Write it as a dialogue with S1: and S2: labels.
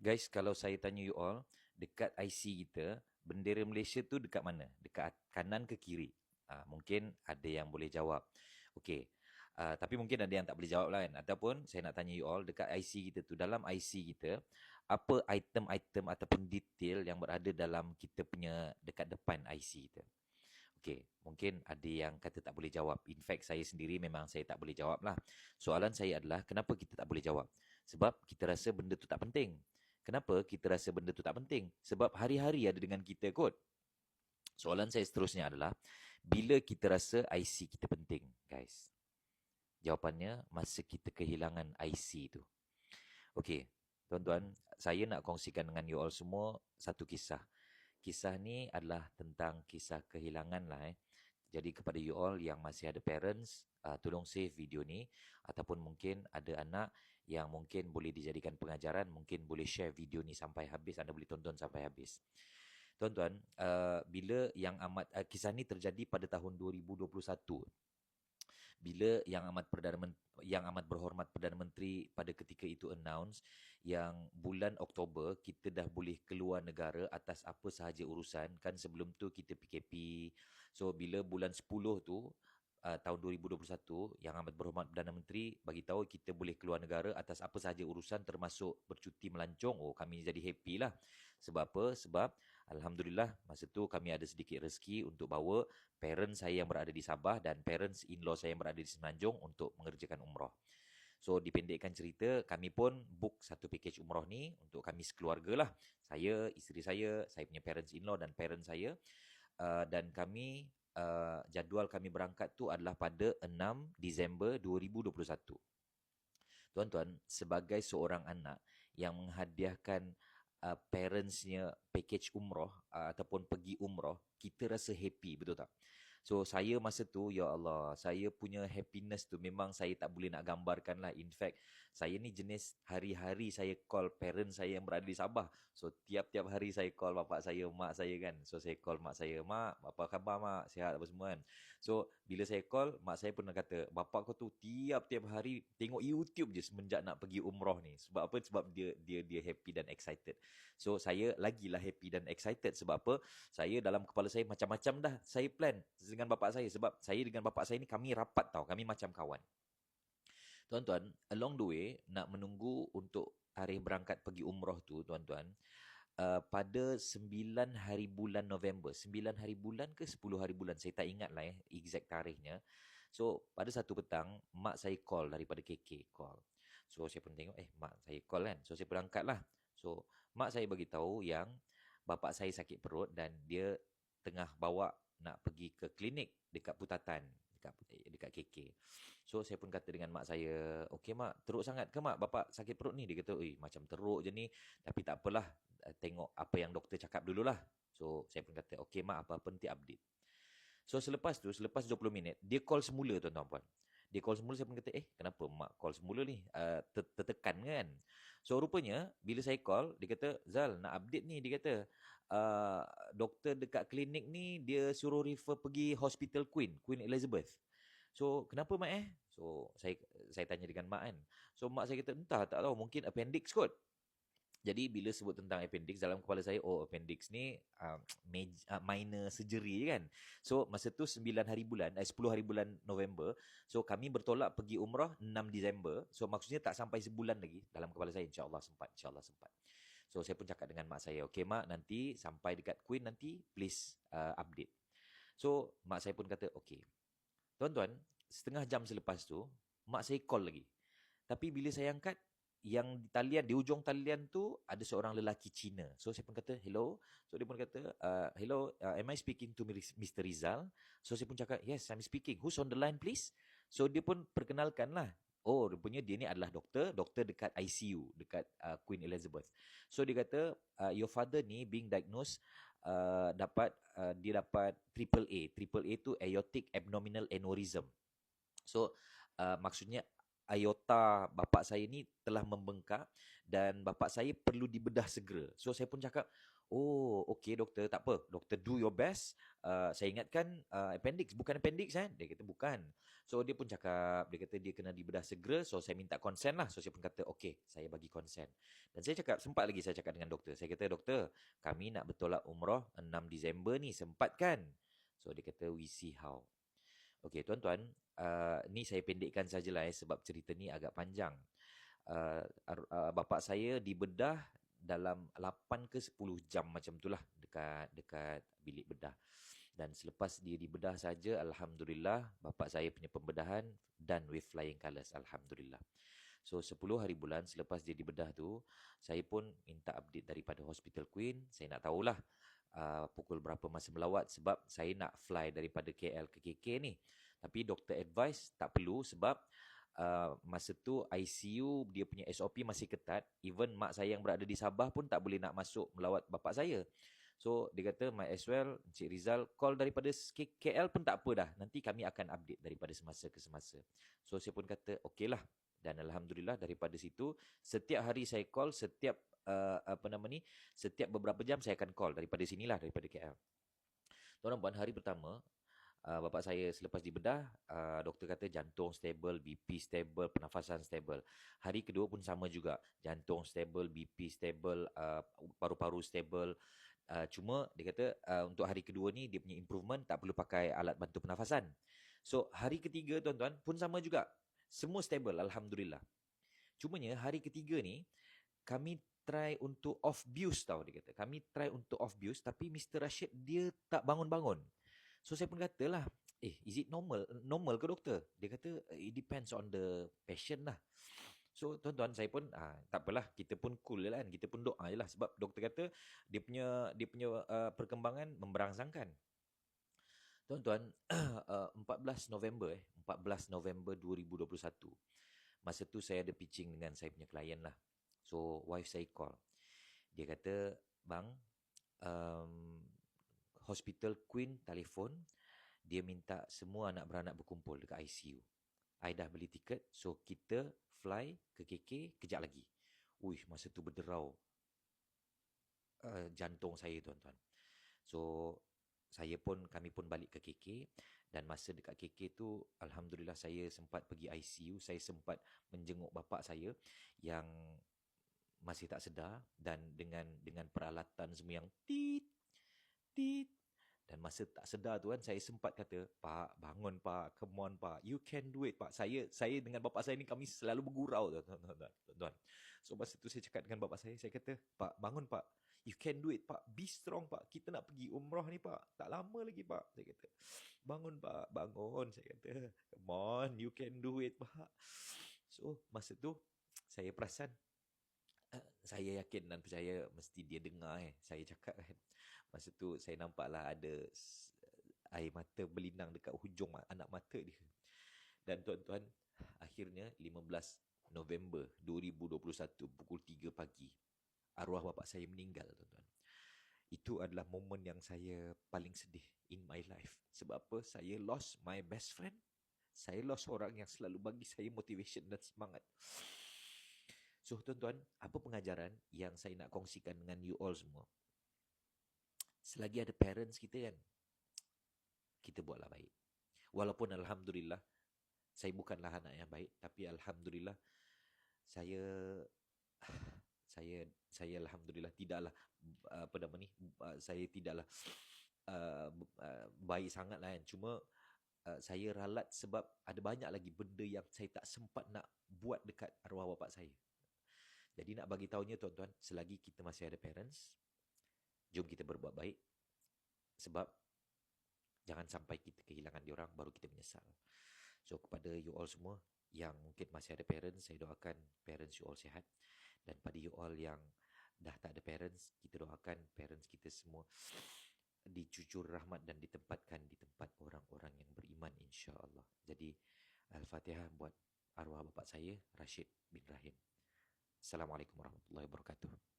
S1: Guys, kalau saya tanya you all, dekat IC kita, bendera Malaysia tu dekat mana? Dekat kanan ke kiri? Mungkin ada yang boleh jawab. Okey. Tapi mungkin ada yang tak boleh jawab lah kan. Ataupun saya nak tanya you all, dekat IC kita tu, dalam IC kita, apa item-item ataupun detail yang berada dalam kita punya dekat depan IC kita? Okey, mungkin ada yang kata tak boleh jawab. In fact, saya sendiri memang saya tak boleh jawab lah. Soalan saya adalah, kenapa kita tak boleh jawab? Sebab kita rasa benda tu tak penting. Kenapa kita rasa benda tu tak penting? Sebab hari-hari ada dengan kita kot. Soalan saya seterusnya adalah, bila kita rasa IC kita penting, guys? Jawapannya, masa kita kehilangan IC tu. Okey, tuan-tuan, saya nak kongsikan dengan you all semua satu kisah. Kisah ni adalah tentang kisah kehilangan lah. Jadi kepada you all yang masih ada parents, tolong save video ni. Ataupun mungkin ada anak yang mungkin boleh dijadikan pengajaran, mungkin boleh share video ni sampai habis, anda boleh tonton sampai habis. Tuan-tuan, bila kisah ni terjadi pada tahun 2021. Bila yang amat berhormat Perdana Menteri pada ketika itu announce yang bulan Oktober kita dah boleh keluar negara atas apa sahaja urusan. Kan sebelum tu kita PKP. So bila bulan 10 tu tahun 2021, yang amat berhormat Perdana Menteri bagi tahu kita boleh keluar negara atas apa sahaja urusan termasuk bercuti melancong. Oh, kami jadi happy lah. Sebab apa? Sebab Alhamdulillah masa tu kami ada sedikit rezeki untuk bawa parents saya yang berada di Sabah dan parents in-law saya yang berada di Semenanjung untuk mengerjakan umrah. So dipendekkan cerita, kami pun book satu package umrah ni untuk kami sekeluarga lah. Saya, isteri saya punya parents in-law dan parents saya. Dan kami, jadual kami berangkat tu adalah pada 6 Disember 2021. Tuan-tuan, sebagai seorang anak yang menghadiahkan parentsnya package umrah ataupun pergi umrah, kita rasa happy, betul tak? So saya masa tu, ya Allah, saya punya happiness tu memang saya tak boleh nak gambarkan lah. In fact, saya ni jenis hari-hari saya call parents saya yang berada di Sabah. So tiap-tiap hari saya call bapak saya, mak saya kan. So saya call mak saya, mak, apa khabar mak, sihat apa semua kan. So bila saya call, mak saya pernah kata, bapak kau tu tiap-tiap hari tengok YouTube je semenjak nak pergi umrah ni. Sebab apa? Sebab dia happy dan excited. So saya lagilah happy dan excited. Sebab apa? Saya dalam kepala saya macam-macam dah saya plan dengan bapak saya. Sebab saya dengan bapak saya ni kami rapat tau. Kami macam kawan. Tuan-tuan, along the way nak menunggu untuk tarikh berangkat pergi umrah tu, tuan-tuan, pada 9 hari bulan November, 9 hari bulan ke 10 hari bulan, saya tak ingat lah exact tarikhnya. So pada satu petang, mak saya call daripada KK call. So saya pun tengok, mak saya call kan. So saya berangkat lah. So mak saya bagi tahu yang bapak saya sakit perut dan dia tengah bawa nak pergi ke klinik dekat Putatan, dekat KK. So saya pun kata dengan mak saya, okey mak, teruk sangat ke mak bapak sakit perut ni? Dia kata, macam teruk je ni, tapi tak apalah, tengok apa yang doktor cakap dululah. So saya pun kata, okey mak, apa-apa nanti update. So selepas 20 minit, dia call semula tuan-tuan. Dia call semula, saya pun kata, kenapa mak call semula ni? Tertekan kan? So rupanya, bila saya call, dia kata, Zal, nak update ni. Dia kata, doktor dekat klinik ni, dia suruh refer pergi Hospital Queen Elizabeth. So, kenapa mak So, saya tanya dengan mak kan. So, mak saya kata, entah, tak tahu, mungkin appendix kot. Jadi bila sebut tentang appendix, dalam kepala saya, appendix ni minor surgery kan. So masa tu 10 hari bulan November. So kami bertolak pergi umrah 6 Disember. So maksudnya tak sampai sebulan lagi. Dalam kepala saya, insyaAllah sempat. So saya pun cakap dengan mak saya, okay mak, nanti sampai dekat Queen nanti, please update. So mak saya pun kata, okay. Tuan-tuan, setengah jam selepas tu, mak saya call lagi. Tapi bila saya angkat, yang di talian, di ujung talian tu ada seorang lelaki Cina. So saya pun kata hello. So dia pun kata hello, am I speaking to Mr. Rizal? So saya pun cakap yes, I'm speaking. Who's on the line please? So dia pun perkenalkan lah. Oh, rupanya dia ni adalah doktor dekat ICU, dekat Queen Elizabeth. So dia kata your father ni being diagnosed dia dapat triple A. Triple A tu aortic abdominal aneurysm. So maksudnya aorta bapak saya ni telah membengkak dan bapak saya perlu dibedah segera. So saya pun cakap, Oh, okey doktor, tak apa. Doktor do your best. Saya ingatkan appendix, bukan appendix eh? Dia kata bukan. So dia pun cakap, dia kata dia kena dibedah segera. So saya minta consent lah. So saya pun kata okey, saya bagi consent. Dan saya cakap, sempat lagi saya cakap dengan doktor. Saya kata, doktor, kami nak bertolak umrah 6 Disember ni, sempat kan? So dia kata, we see how. Okey tuan-tuan, ni saya pendekkan sajalah sebab cerita ni agak panjang. Bapa saya dibedah dalam 8 ke 10 jam macam itulah dekat dekat bilik bedah. Dan selepas dia dibedah saja, alhamdulillah bapa saya punya pembedahan done with flying colours, alhamdulillah. So 10 hari bulan selepas dia dibedah tu, saya pun minta update daripada Hospital Queen. Saya nak tahulah pukul berapa masa melawat sebab saya nak fly daripada KL ke KK ni. Tapi doktor advice tak perlu sebab masa tu ICU dia punya SOP masih ketat. Even mak saya yang berada di Sabah pun tak boleh nak masuk melawat bapa saya. So dia kata might as well Encik Rizal call daripada KL pun tak apa dah. Nanti kami akan update daripada semasa ke semasa. So saya pun kata okey lah. Dan alhamdulillah daripada situ setiap hari saya call, setiap setiap beberapa jam saya akan call daripada sinilah, daripada KL. Tuan puan, hari pertama bapa saya selepas dibedah, doktor kata jantung stable, BP stable, pernafasan stable. Hari kedua pun sama juga, jantung stable, BP stable, paru-paru stable. Cuma dia kata untuk hari kedua ni dia punya improvement, tak perlu pakai alat bantu pernafasan. So hari ketiga tuan-tuan pun sama juga, semua stable alhamdulillah. Cumanya hari ketiga ni kami try untuk off bius tau, dia kata. Kami try untuk off bius tapi Mr. Rashid dia tak bangun-bangun. So saya pun katalah, is it normal? Normal ke doktor? Dia kata it depends on the patient lah. So tuan-tuan, saya pun tak apalah, kita pun cool je lah kan. Kita pun doa je lah sebab doktor kata dia punya perkembangan memberangsangkan. Tuan-tuan, 14 November 14 November 2021. Masa tu saya ada pitching dengan saya punya klien lah. So wife saya call. Dia kata, bang, um, Hospital Queen telefon, dia minta semua anak beranak berkumpul dekat ICU. I dah beli tiket, so kita fly ke KK kejap lagi. Uish, masa tu berderau jantung saya tuan-tuan. So kami pun balik ke KK. Dan masa dekat KK tu, alhamdulillah saya sempat pergi ICU. Saya sempat menjenguk bapa saya yang masih tak sedar, dan dengan peralatan semua yang tit tit. Dan masa tak sedar tu kan, saya sempat kata, "Pak, bangun pak, come on pak, you can do it pak." Saya dengan bapa saya ni kami selalu bergurau tuan-tuan. So masa tu saya cakap dengan bapa saya kata, "Pak, bangun pak. You can do it pak. Be strong pak. Kita nak pergi umrah ni pak. Tak lama lagi pak." Saya kata, "Bangun pak, bangun." Saya kata, "Come on, you can do it pak." So masa tu saya perasan, saya yakin dan percaya mesti dia dengar saya cakap kan. Masa tu saya nampaklah ada air mata berlinang dekat hujung anak mata dia. Dan tuan-tuan, akhirnya 15 November 2021 pukul 3 pagi, arwah bapa saya meninggal tuan-tuan. Itu adalah momen yang saya paling sedih in my life. Sebab apa? Saya lost my best friend. Saya lost orang yang selalu bagi saya motivation dan semangat. So tuan-tuan, apa pengajaran yang saya nak kongsikan dengan you all semua? Selagi ada parents kita kan, kita buatlah baik. Walaupun alhamdulillah saya bukanlah anak yang baik, tapi alhamdulillah saya saya alhamdulillah tidaklah saya tidaklah baik sangatlah kan. Cuma saya ralat sebab ada banyak lagi benda yang saya tak sempat nak buat dekat arwah bapa saya. Jadi nak bagi tahunya tuan-tuan, selagi kita masih ada parents, jom kita berbuat baik. Sebab jangan sampai kita kehilangan diorang baru kita menyesal. So kepada you all semua yang mungkin masih ada parents, saya doakan parents you all sihat. Dan pada you all yang dah tak ada parents, kita doakan parents kita semua dicucur rahmat dan ditempatkan di tempat orang-orang yang beriman, insya-Allah. Jadi Al-Fatihah buat arwah bapa saya, Rashid bin Rahim. Assalamualaikum warahmatullahi wabarakatuh.